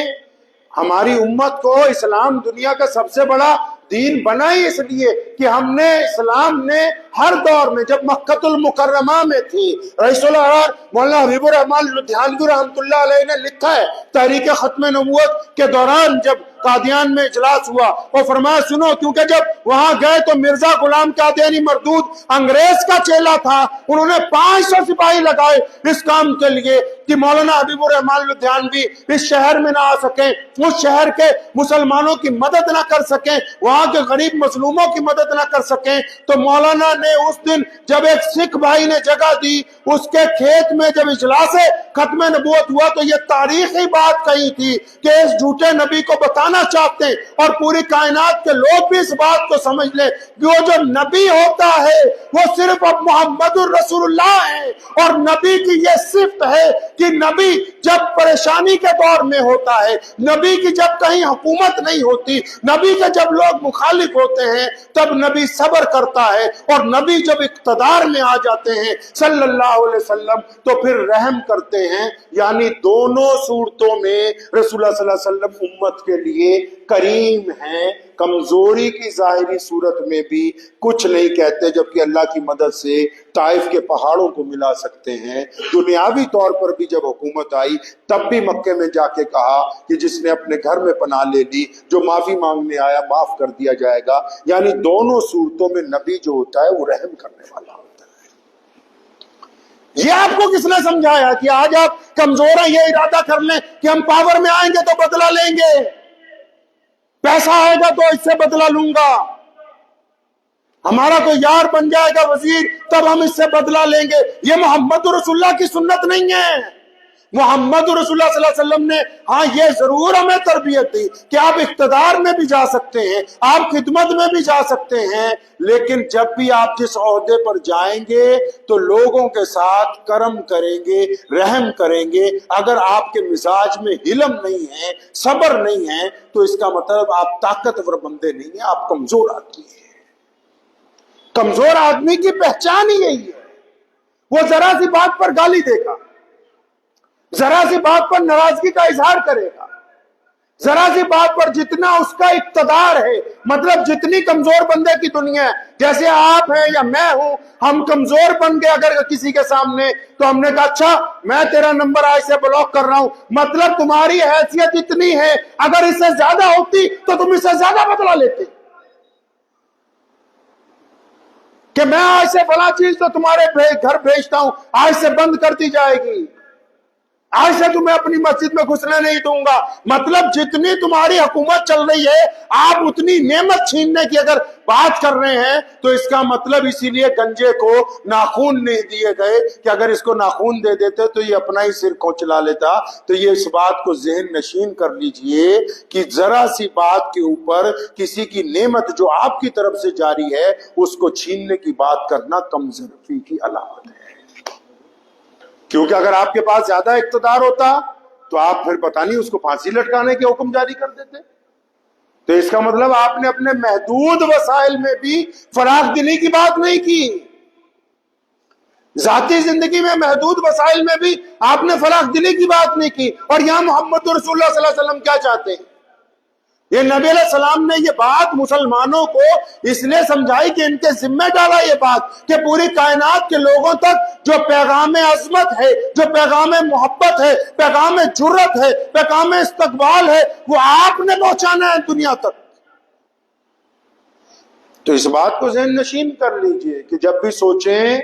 ہماری امت کو اسلام دنیا کا سب سے بڑا دین بنا ہی اس لیے کہ ہم نے اسلام نے ہر دور میں، جب مکہ المکرمہ میں تھی، رئیس العراق مولانا حبیب الرحمان لدھیانوی رحمۃ اللہ علیہ نے لکھا ہے تحریک ختم نبوت کے دوران جب قادیان میں اجلاس ہوا، اور فرمایا سنو، کیونکہ جب وہاں گئے تو مرزا غلام قادیانی مردود انگریز کا چیلا تھا، انہوں نے 500 سپاہی لگائے اس کام کے لیے کہ مولانا حبیب الرحمان لدھیانوی اس شہر میں نہ آ سکیں، اس شہر کے مسلمانوں کی مدد نہ کر سکیں، وہاں کے غریب مظلوموں کی مدد نہ کر سکیں۔ تو مولانا نے اس دن جب ایک سکھ بھائی نے جگہ دی، اس کے کھیت میں جب اجلاس ختم نبوت ہوا تو یہ تاریخی بات کہی تھی کہ اس جھوٹے نبی کو بتانا چاہتے ہیں اور پوری کائنات کے لوگ بھی اس بات کو سمجھ لیں کہ وہ جو نبی ہوتا ہے وہ صرف اب محمد الرسول اللہ ہے، اور نبی کی یہ صفت ہے کہ نبی جب پریشانی کے دور میں ہوتا ہے، نبی کی جب کہیں حکومت نہیں ہوتی، نبی کے جب لوگ مخالف ہوتے ہیں تب نبی صبر کرتا ہے، اور نبی جب اقتدار میں آ جاتے ہیں صلی اللہ علیہ وسلم تو پھر رحم کرتے ہیں۔ یعنی دونوں صورتوں میں رسول اللہ صلی اللہ علیہ وسلم امت کے لیے کریم ہیں۔ کمزوری کی ظاہری صورت میں بھی کچھ نہیں کہتے، جبکہ اللہ کی مدد سے طائف کے پہاڑوں کو ملا سکتے ہیں۔ دنیاوی طور پر بھی جب حکومت آئی تب بھی مکے میں جا کے کہا کہ جس نے اپنے گھر میں پناہ لے لی، جو معافی مانگنے آیا معاف کر دیا جائے گا۔ یعنی دونوں صورتوں میں نبی جو ہوتا ہے وہ رحم کرنے والا ہوتا ہے۔ یہ آپ کو کس نے سمجھایا کہ آج آپ کمزور ہیں، یہ ارادہ کر لیں کہ ہم پاور میں آئیں گے تو بدلہ لیں گے، پیسہ آئے گا تو اس سے بدلہ لوں گا، ہمارا کوئی یار بن جائے گا وزیر تب ہم اس سے بدلہ لیں گے؟ یہ محمد رسول اللہ کی سنت نہیں ہے، محمد رسول اللہ صلی اللہ علیہ وسلم نے ہاں یہ ضرور ہمیں تربیت دی کہ آپ اقتدار میں بھی جا سکتے ہیں، آپ خدمت میں بھی جا سکتے ہیں، لیکن جب بھی آپ جس عہدے پر جائیں گے تو لوگوں کے ساتھ کرم کریں گے، رحم کریں گے۔ اگر آپ کے مزاج میں حلم نہیں ہے، صبر نہیں ہے، تو اس کا مطلب آپ طاقتور بندے نہیں ہیں، آپ کمزور آدمی ہیں۔ کمزور آدمی کی پہچان ہی یہی ہے، وہ ذرا سی بات پر گالی دے گا، ذرا سی بات پر ناراضگی کا اظہار کرے گا، ذرا سی بات پر جتنا اس کا اقتدار ہے، مطلب جتنی کمزور بندے کی دنیا ہے، جیسے آپ ہیں یا میں ہوں، ہم کمزور بن گئے اگر کسی کے سامنے تو ہم نے کہا اچھا میں تیرا نمبر آج سے بلاک کر رہا ہوں، مطلب تمہاری حیثیت اتنی ہے، اگر اس سے زیادہ ہوتی تو تم اس سے زیادہ بدلہ لیتے کہ میں آج سے فلاں چیز تو تمہارے گھر بھیجتا ہوں، آج سے بند کرتی جائے گی، آج سے تمہیں اپنی مسجد میں گھسنے نہیں دوں گا۔ مطلب جتنی تمہاری حکومت چل رہی ہے، آپ اتنی نعمت چھیننے کی اگر بات کر رہے ہیں تو اس کا مطلب اسی لیے گنجے کو ناخون نہیں دیے گئے کہ اگر اس کو ناخون دے دیتے تو یہ اپنا ہی سر کھوچلا لیتا۔ تو یہ اس بات کو ذہن نشین کر لیجئے کہ ذرا سی بات کے اوپر کسی کی نعمت جو آپ کی طرف سے جاری ہے اس کو چھیننے کی بات کرنا کمزوری کی علامت ہے۔ کیونکہ اگر آپ کے پاس زیادہ اقتدار ہوتا تو آپ پھر پتہ نہیں اس کو پھانسی لٹکانے کے حکم جاری کر دیتے۔ تو اس کا مطلب آپ نے اپنے محدود وسائل میں بھی فراخ دلی کی بات نہیں کی، ذاتی زندگی میں محدود وسائل میں بھی آپ نے فراخ دلی کی بات نہیں کی۔ اور یہاں محمد رسول اللہ صلی اللہ علیہ وسلم کیا چاہتے ہیں؟ یہ نبی علیہ السلام نے یہ بات مسلمانوں کو اس لیے سمجھائی کہ ان کے ذمہ ڈالا یہ بات کہ پوری کائنات کے لوگوں تک جو پیغام عظمت ہے، جو پیغام محبت ہے، پیغام جرت ہے، پیغام استقبال ہے، وہ آپ نے پہنچانا ہے دنیا تک۔ تو اس بات کو ذہن نشین کر لیجئے کہ جب بھی سوچیں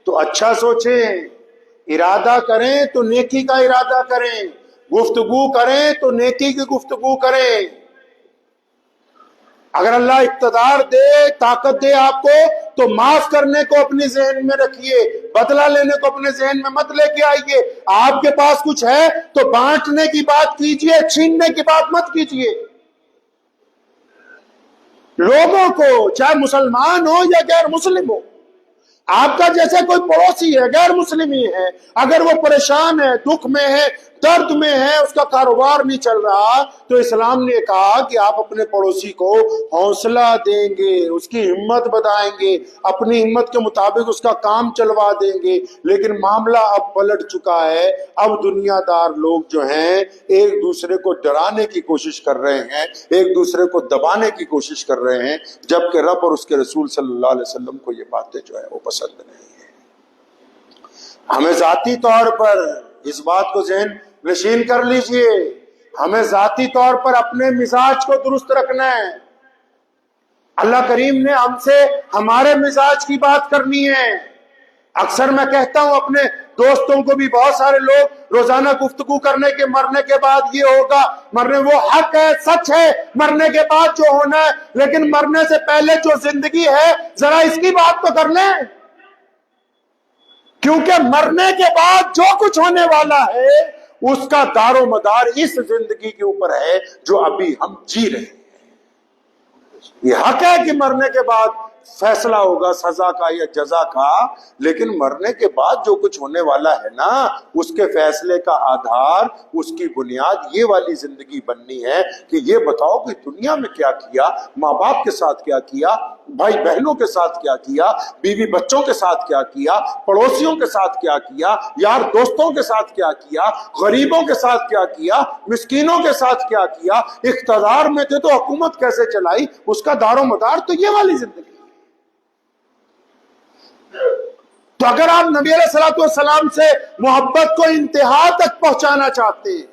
تو اچھا سوچیں، ارادہ کریں تو نیکی کا ارادہ کریں، گفتگو کریں تو نیکی کی گفتگو کریں۔ اگر اللہ اقتدار دے، طاقت دے آپ کو تو معاف کرنے کو اپنے ذہن میں رکھیے، بدلہ لینے کو اپنے ذہن میں مت لے کے آئیے۔ آپ کے پاس کچھ ہے تو بانٹنے کی بات کیجئے، چھیننے کی بات مت کیجئے۔ لوگوں کو چاہے مسلمان ہو یا غیر مسلم ہو، آپ کا جیسے کوئی پڑوسی ہے، غیر مسلم ہی ہے، اگر وہ پریشان ہے، دکھ میں ہے، درد میں ہے، اس کا کاروبار نہیں چل رہا، تو اسلام نے کہا کہ آپ اپنے پڑوسی کو حوصلہ دیں گے، اس کی ہمت بتائیں گے، اپنی ہمت کے مطابق اس کا کام چلوا دیں گے۔ لیکن معاملہ اب پلٹ چکا ہے، اب دنیا دار لوگ جو ہیں ایک دوسرے کو ڈرانے کی کوشش کر رہے ہیں، ایک دوسرے کو دبانے کی کوشش کر رہے ہیں، جبکہ رب اور اس کے رسول صلی اللہ علیہ وسلم کو یہ باتیں جو ہے وہ پسند نہیں ہیں۔ ہمیں ذاتی طور پر اس بات کو ذہن نشین کر لیجئے، ہمیں ذاتی طور پر اپنے مزاج کو درست رکھنا ہے۔ اللہ کریم نے ہم سے ہمارے مزاج کی بات کرنی ہے۔ اکثر میں کہتا ہوں اپنے دوستوں کو بھی، بہت سارے لوگ روزانہ گفتگو کرنے کے مرنے کے بعد یہ ہوگا، مرنے وہ حق ہے، سچ ہے، مرنے کے بعد جو ہونا ہے، لیکن مرنے سے پہلے جو زندگی ہے ذرا اس کی بات تو کر لیں، کیونکہ مرنے کے بعد جو کچھ ہونے والا ہے اس کا دار و مدار اس زندگی کے اوپر ہے جو ابھی ہم جی رہے ہیں۔ یہ حق ہے کہ مرنے کے بعد فیصلہ ہوگا سزا کا یا جزا کا، لیکن مرنے کے بعد جو کچھ ہونے والا ہے نا، اس کے فیصلے کا آدھار، اس کی بنیاد یہ والی زندگی بننی ہے کہ یہ بتاؤ کہ دنیا میں کیا کیا، ماں باپ کے ساتھ کیا کیا، بھائی بہنوں کے ساتھ کیا کیا، بیوی بچوں کے ساتھ کیا کیا، پڑوسیوں کے ساتھ کیا کیا، یار دوستوں کے ساتھ کیا کیا، غریبوں کے ساتھ کیا کیا، مسکینوں کے ساتھ کیا کیا، اقتدار میں تھے تو حکومت کیسے چلائی، اس کا دار و مدار تو یہ والی زندگی۔ تو اگر آپ نبی علیہ الصلوۃ والسلام سے محبت کو انتہا تک پہنچانا چاہتے ہیں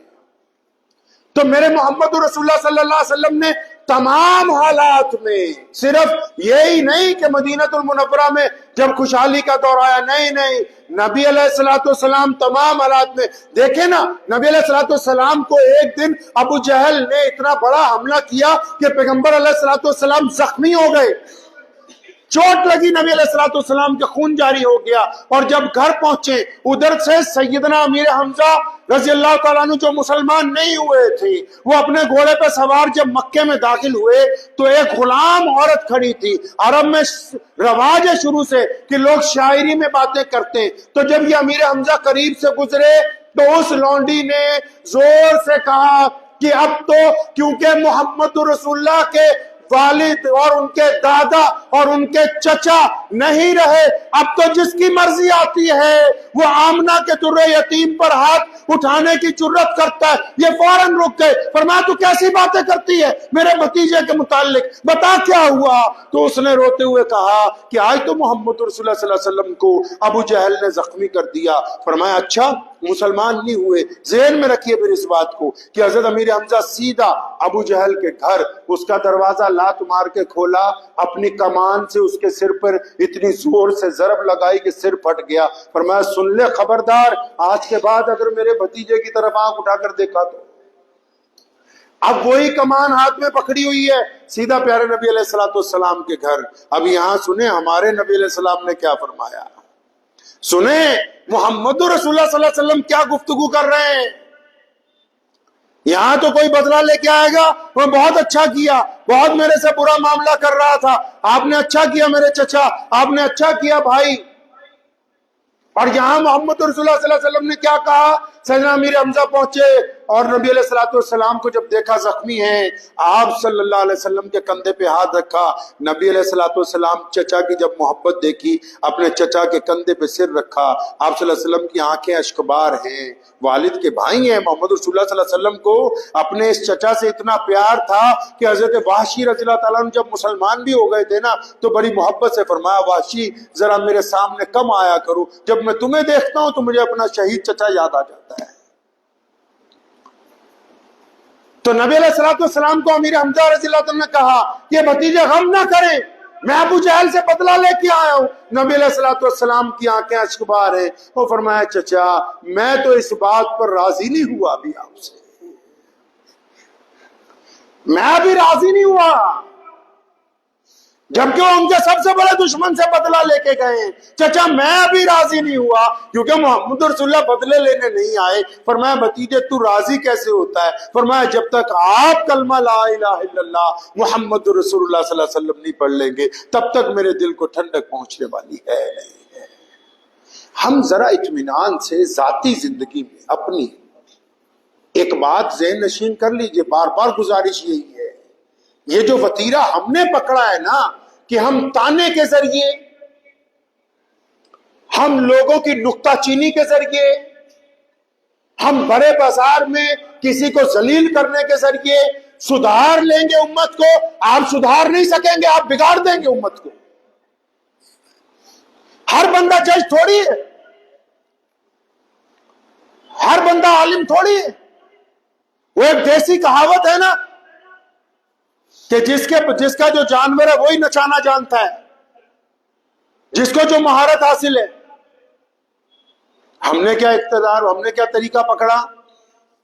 تو میرے محمد رسول اللہ صلی اللہ علیہ وسلم نے تمام حالات میں، صرف یہی نہیں کہ مدینہ المنورہ میں جب خوشحالی کا دور آیا، نہیں، نبی علیہ الصلوۃ والسلام تمام حالات میں، دیکھیں نا، نبی علیہ الصلوۃ والسلام کو ایک دن ابو جہل نے اتنا بڑا حملہ کیا کہ پیغمبر علیہ الصلوۃ والسلام زخمی ہو گئے، چوٹ لگی، نبی علیہ الصلوۃ والسلام کے خون جاری ہو گیا، اور جب گھر پہنچے ادھر سے سیدنا امیر حمزہ رضی اللہ تعالیٰ عنہ جو مسلمان نہیں ہوئے تھے، وہ اپنے گھوڑے پہ سوار جب مکے میں داخل ہوئے تو ایک غلام عورت کھڑی تھی۔ عرب میں رواج ہے شروع سے کہ لوگ شاعری میں باتیں کرتے ہیں، تو جب یہ امیر حمزہ قریب سے گزرے تو اس لونڈی نے زور سے کہا کہ اب تو کیونکہ محمد رسول اللہ کے والد اور ان کے دادا اور ان کے چچا نہیں رہے، اب تو جس کی مرضی آتی ہے وہ آمنہ کے در یتیم پر ہاتھ اٹھانے کی جرت کرتا ہے۔ یہ فوراً رک گئے، فرمایا تو کیسی باتیں کرتی ہے میرے بھتیجے کے متعلق، بتا کیا ہوا؟ تو اس نے روتے ہوئے کہا کہ آج تو محمد رسول اللہ صلی اللہ علیہ وسلم کو ابو جہل نے زخمی کر دیا۔ فرمایا اچھا مسلمان نہیں ہوئے؟ ذہن میں رکھیے پھر اس بات کو کہ حضرت امیر حمزہ سیدھا ابو جہل کے گھر، اس کا دروازہ لات مار کے کھولا، اپنی کمان سے اس کے سر پر اتنی زور سے ضرب لگائی کہ سر پھٹ گیا۔ فرمایا سن لے خبردار، آج کے بعد اگر میرے بھتیجے کی طرف آنکھ اٹھا کر دیکھا تو۔ اب وہی کمان ہاتھ میں پکڑی ہوئی ہے، سیدھا پیارے نبی علیہ السلام کے گھر۔ اب یہاں سنیں ہمارے نبی علیہ السلام نے کیا فرمایا، سنیں محمد رسول اللہ صلی اللہ علیہ وسلم کیا گفتگو کر رہے ہیں۔ یہاں تو کوئی بدلہ لے کے آئے گا، وہ بہت اچھا کیا، بہت میرے سے برا معاملہ کر رہا تھا، آپ نے اچھا کیا میرے چچا، آپ نے اچھا کیا بھائی۔ اور یہاں محمد رسول اللہ صلی اللہ علیہ وسلم نے کیا کہا؟ سیدنا امیر حمزہ پہنچے اور نبی علیہ السلام کو جب دیکھا زخمی ہیں، آپ صلی اللہ علیہ وسلم کے کندھے پہ ہاتھ رکھا۔ نبی علیہ السلام چچا کی جب محبت دیکھی، اپنے چچا کے کندھے پہ سر رکھا۔ آپ صلی اللہ علیہ وسلم کی آنکھیں اشکبار ہیں، والد کے بھائی ہیں۔ محمد رسول اللہ صلی اللہ علیہ وسلم کو اپنے اس چچا سے اتنا پیار تھا کہ حضرت وحشی رضی اللہ تعالیٰ عنہ جب مسلمان بھی ہو گئے تھے نا تو بڑی محبت سے فرمایا وحشی ذرا میرے سامنے کم آیا کرو، جب میں تمہیں دیکھتا ہوں تو مجھے اپنا شہید چچا یاد آ جاتا ہے۔ تو نبی علیہ السلام کو امیر حمزہ رضی اللہ عنہ نے کہا کہ بھتیجے غم نہ کریں، میں ابو جہل سے بدلہ لے کے آیا ہوں۔ نبی علیہ السلام کی آنکھیں اشکبار ہیں، وہ فرمایا چچا میں تو اس بات پر راضی نہیں ہوا ابھی آپ سے، میں ابھی راضی نہیں ہوا، جبکہ وہ ان کے سب سے بڑے دشمن سے بدلہ لے کے گئے ہیں۔ چچا میں ابھی راضی نہیں ہوا کیونکہ محمد رسول اللہ بدلے لینے نہیں آئے۔ فرمایا بھتیجے تو راضی کیسے ہوتا ہے؟ فرمایا جب تک آپ کلمہ لا الہ الا اللہ محمد رسول اللہ صلی اللہ علیہ وسلم نہیں پڑھ لیں گے تب تک میرے دل کو ٹھنڈک پہنچنے والی ہے نہیں ہے۔ ہم ذرا اطمینان سے ذاتی زندگی میں اپنی ایک بات ذہن نشین کر لیجئے، بار بار گزارش یہی ہے، یہ جو وتیرہ ہم نے پکڑا ہے نا کہ ہم تانے کے ذریعے، ہم لوگوں کی نکتہ چینی کے ذریعے، ہم بڑے بازار میں کسی کو ذلیل کرنے کے ذریعے سدھار لیں گے امت کو، آپ سدھار نہیں سکیں گے، آپ بگاڑ دیں گے امت کو۔ ہر بندہ جج تھوڑی ہے، ہر بندہ عالم تھوڑی ہے۔ وہ ایک دیسی کہاوت ہے نا کہ جس کا جو جانور ہے وہی نچانا جانتا ہے، جس کو جو مہارت حاصل ہے۔ ہم نے کیا اقتدار، ہم نے کیا طریقہ پکڑا؟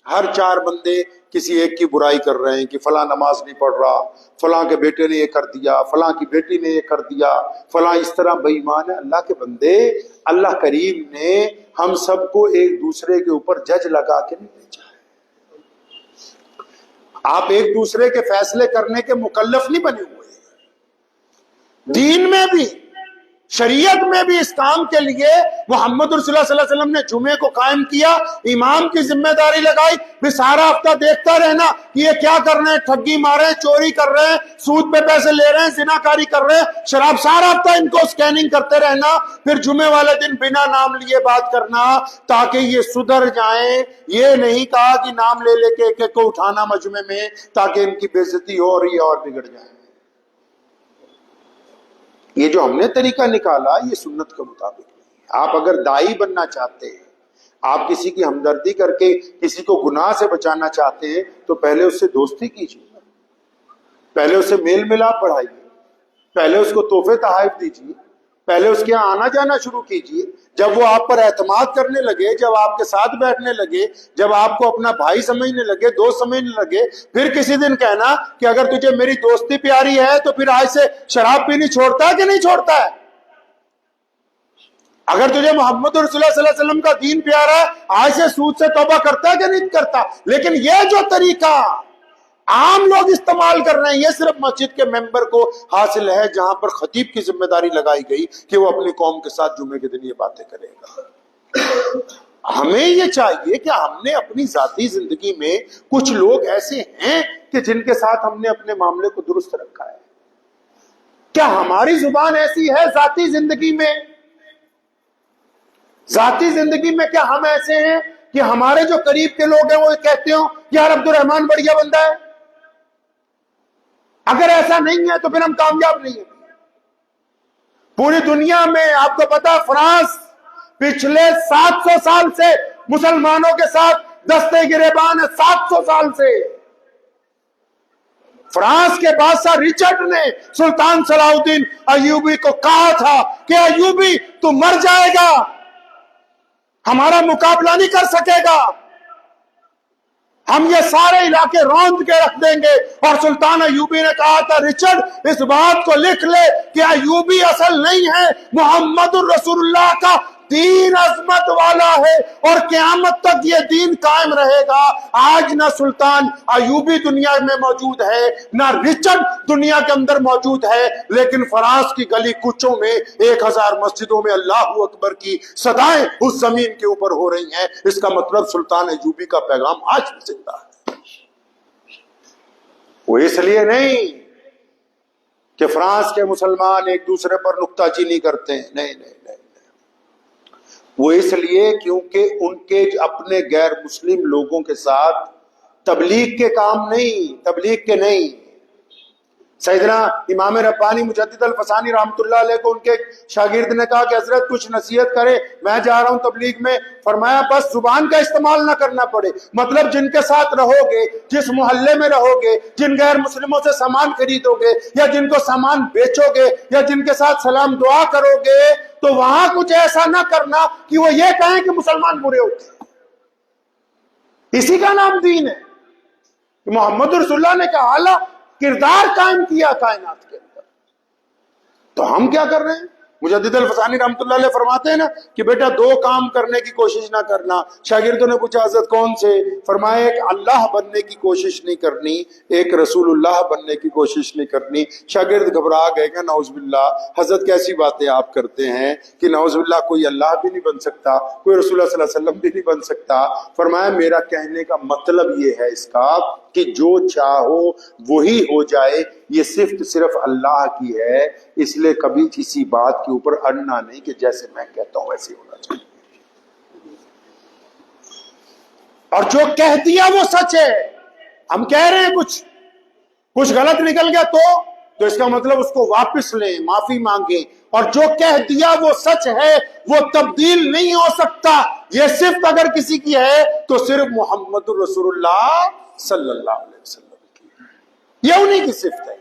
ہر چار بندے کسی ایک کی برائی کر رہے ہیں کہ فلاں نماز نہیں پڑھ رہا، فلاں کے بیٹے نے یہ کر دیا، فلاں کی بیٹی نے یہ کر دیا، فلاں اس طرح بے ایمان ہے۔ اللہ کے بندے، اللہ کریم نے ہم سب کو ایک دوسرے کے اوپر جج لگا کے نہیں بھیجا ہے۔ آپ ایک دوسرے کے فیصلے کرنے کے مکلف نہیں بنے ہوئے۔ دین میں بھی، شریعت میں بھی اس کام کے لیے محمد رسول اللہ صلی اللہ علیہ وسلم نے جمعے کو قائم کیا، امام کی ذمہ داری لگائی، بھی سارا ہفتہ دیکھتا رہنا کہ یہ کیا کر رہے ہیں، ٹھگی مار رہے ہیں، چوری کر رہے ہیں، سود پہ پیسے لے رہے ہیں، زناکاری کر رہے ہیں، شراب، سارا ہفتہ ان کو سکیننگ کرتے رہنا، پھر جمعے والے دن بنا نام لیے بات کرنا تاکہ یہ سدھر جائیں۔ یہ نہیں کہا کہ نام لے لے کے ایک ایک کو اٹھانا مجمع میں تاکہ ان کی بےعزتی ہو رہی ہے اور بگڑ جائیں۔ یہ جو ہم نے طریقہ نکالا یہ سنت کے مطابق نہیں ہے۔ آپ اگر دائی بننا چاہتے ہیں، آپ کسی کی ہمدردی کر کے کسی کو گناہ سے بچانا چاہتے ہیں تو پہلے اس سے دوستی کیجیے، پہلے اس سے میل ملاپ بڑھائیے، پہلے اس کو تحفے تحائف دیجیے، پہلے اس کے یہاں آنا جانا شروع کیجیے۔ جب وہ آپ پر اعتماد کرنے لگے، جب آپ کے ساتھ بیٹھنے لگے، جب آپ کو اپنا بھائی سمجھنے لگے، دوست سمجھنے لگے، پھر کسی دن کہنا کہ اگر تجھے میری دوستی پیاری ہے تو پھر آج سے شراب پینی چھوڑتا ہے کہ نہیں چھوڑتا ہے؟ اگر تجھے محمد رسول اللہ صلی اللہ علیہ وسلم کا دین پیارا ہے، آج سے سود سے توبہ کرتا ہے کہ نہیں کرتا؟ لیکن یہ جو طریقہ عام لوگ استعمال کر رہے ہیں، یہ صرف مسجد کے ممبر کو حاصل ہے، جہاں پر خطیب کی ذمہ داری لگائی گئی کہ وہ اپنی قوم کے ساتھ جمعے کے دن یہ باتیں کرے گا۔ ہمیں یہ چاہیے کہ ہم نے اپنی ذاتی زندگی میں کچھ لوگ ایسے ہیں کہ جن کے ساتھ ہم نے اپنے معاملے کو درست رکھا ہے۔ کیا ہماری زبان ایسی ہے ذاتی زندگی میں؟ ذاتی زندگی میں کیا ہم ایسے ہیں کہ ہمارے جو قریب کے لوگ ہیں وہ کہتے ہوں یار عبد الرحمن بڑھیا بندہ ہے؟ اگر ایسا نہیں ہے تو پھر ہم کامیاب نہیں ہیں۔ پوری دنیا میں آپ کو پتا فرانس پچھلے 700 سال سے مسلمانوں کے ساتھ دستے گریبان ہے، 700 سال سے۔ فرانس کے بادشاہ رچرڈ نے سلطان صلاح الدین ایوبی کو کہا تھا کہ ایوبی تو مر جائے گا، ہمارا مقابلہ نہیں کر سکے گا، ہم یہ سارے علاقے روند کے رکھ دیں گے۔ اور سلطان ایوبی نے کہا تھا رچرڈ اس بات کو لکھ لے کہ ایوبی اصل نہیں ہے، محمد الرسول اللہ کا دین عظمت والا ہے اور قیامت تک یہ دین قائم رہے گا۔ آج نہ سلطان ایوبی دنیا میں موجود ہے، نہ رچرڈ دنیا کے اندر موجود ہے، لیکن فرانس کی گلی کوچوں میں 1000 مسجدوں میں اللہ اکبر کی صدائیں اس زمین کے اوپر ہو رہی ہیں۔ اس کا مطلب سلطان ایوبی کا پیغام آج بھی زندہ ہے۔ وہ اس لیے نہیں کہ فرانس کے مسلمان ایک دوسرے پر نکتہ چینی کرتے ہیں، نہیں نہیں نہیں، وہ اس لیے کیونکہ ان کے اپنے غیر مسلم لوگوں کے ساتھ تبلیغ کے کام نہیں، تبلیغ کے نہیں۔ سیدنا امام ربانی مجدد الفسانی رحمۃ اللہ علیہ کو ان کے شاگرد نے کہا کہ حضرت کچھ نصیحت کرے، میں جا رہا ہوں تبلیغ میں۔ فرمایا بس زبان کا استعمال نہ کرنا پڑے، مطلب جن کے ساتھ رہو گے، جس محلے میں رہو گے، جن غیر مسلموں سے سامان خریدو گے یا جن کو سامان بیچو گے یا جن کے ساتھ سلام دعا کرو گے، تو وہاں کچھ ایسا نہ کرنا کہ وہ یہ کہیں کہ مسلمان برے ہوتے ہیں۔ اسی کا نام دین ہے کہ محمد رسول اللہ نے کیا اعلیٰ کردار قائم کیا کائنات کے اندر۔ تو ہم کیا کر رہے ہیں؟ مجدد الفسانی رحمۃ اللہ علیہ فرماتے ہیں نا کہ بیٹا 2 کام کرنے کی کوشش نہ کرنا۔ شاگردوں نے پوچھا حضرت کون سے؟ فرمایا ایک اللہ بننے کی کوشش نہیں کرنی، ایک رسول اللہ بننے کی کوشش نہیں کرنی۔ شاگرد گھبرا گئے کہ نعوذ باللہ حضرت کیسی باتیں آپ کرتے ہیں کہ نعوذ باللہ کوئی اللہ بھی نہیں بن سکتا، کوئی رسول اللہ صلی اللہ علیہ وسلم بھی نہیں بن سکتا۔ فرمایا میرا کہنے کا مطلب یہ ہے اس کا کہ جو چاہو وہی ہو جائے، یہ صرف اللہ کی ہے، اس لیے کبھی کسی بات کے اوپر اڑنا نہیں کہ جیسے میں کہتا ہوں ویسے ہونا چاہیے، اور جو کہہ دیا وہ سچ ہے۔ ہم کہہ رہے ہیں کچھ غلط نکل گیا تو اس کا مطلب اس کو واپس لیں، معافی مانگیں، اور جو کہہ دیا وہ سچ ہے، وہ تبدیل نہیں ہو سکتا۔ یہ صرف اگر کسی کی ہے تو صرف محمد الرسول اللہ صلی اللہ علیہ وسلم کی، یہ انہی کی صفت ہے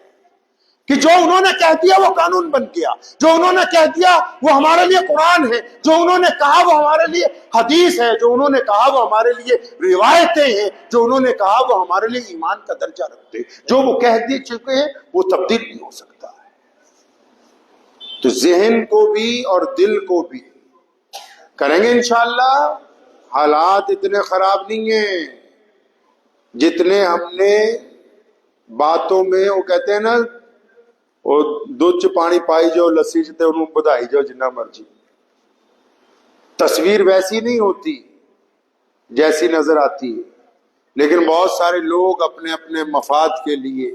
کہ جو انہوں نے کہہ دیا وہ قانون بن گیا، جو انہوں نے کہہ دیا وہ ہمارے لیے قرآن ہے، جو انہوں نے کہا وہ ہمارے لیے حدیث ہے، جو انہوں نے کہا وہ ہمارے لیے روایتیں ہیں، جو انہوں نے کہا وہ ہمارے لیے ایمان کا درجہ رکھتے ہیں۔ جو وہ کہہ دے چکے ہیں وہ تبدیل نہیں ہو سکتا ہے۔ تو ذہن کو بھی اور دل کو بھی کریں گے انشاءاللہ۔ حالات اتنے خراب نہیں ہیں جتنے ہم نے باتوں میں، وہ کہتے ہیں نا وہ دودھ چ پانی پائی جو لسی چ تے انہوں بدھائی جو جنہ مرضی، تصویر ویسی نہیں ہوتی جیسی نظر آتی ہے، لیکن بہت سارے لوگ اپنے اپنے مفاد کے لیے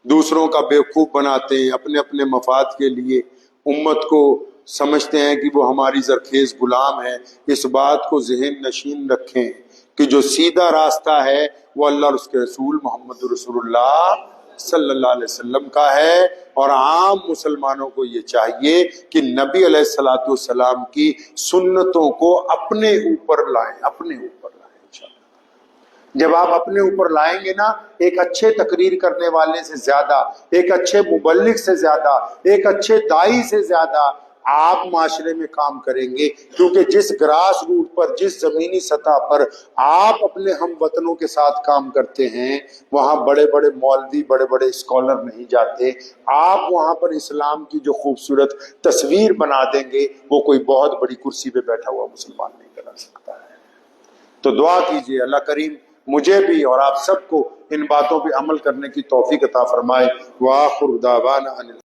دوسروں کا بیوقوف بناتے ہیں، اپنے اپنے مفاد کے لیے امت کو سمجھتے ہیں کہ وہ ہماری زرخیز غلام ہے۔ اس بات کو ذہن نشین رکھیں کہ جو سیدھا راستہ ہے وہ اللہ اور اس کے رسول محمد رسول اللہ صلی اللہ علیہ وسلم کا ہے، اور عام مسلمانوں کو یہ چاہیے کہ نبی علیہ الصلوۃ والسلام کی سنتوں کو اپنے اوپر لائیں، اپنے اوپر لائیں انشاءاللہ۔ جب آپ اپنے اوپر لائیں گے نا، ایک اچھے تقریر کرنے والے سے زیادہ، ایک اچھے مبلغ سے زیادہ، ایک اچھے داعی سے زیادہ آپ معاشرے میں کام کریں گے، کیونکہ جس گراس روٹ پر، جس زمینی سطح پر آپ اپنے ہم وطنوں کے ساتھ کام کرتے ہیں، وہاں بڑے بڑے مولوی، بڑے بڑے اسکالر نہیں جاتے. آپ وہاں پر اسلام کی جو خوبصورت تصویر بنا دیں گے، وہ کوئی بہت بڑی کرسی پہ بیٹھا ہوا مسلمان نہیں بنا سکتا ہے. تو دعا کیجئے اللہ کریم مجھے بھی اور آپ سب کو ان باتوں پہ عمل کرنے کی توفیق عطا فرمائے. وآخر دعوانا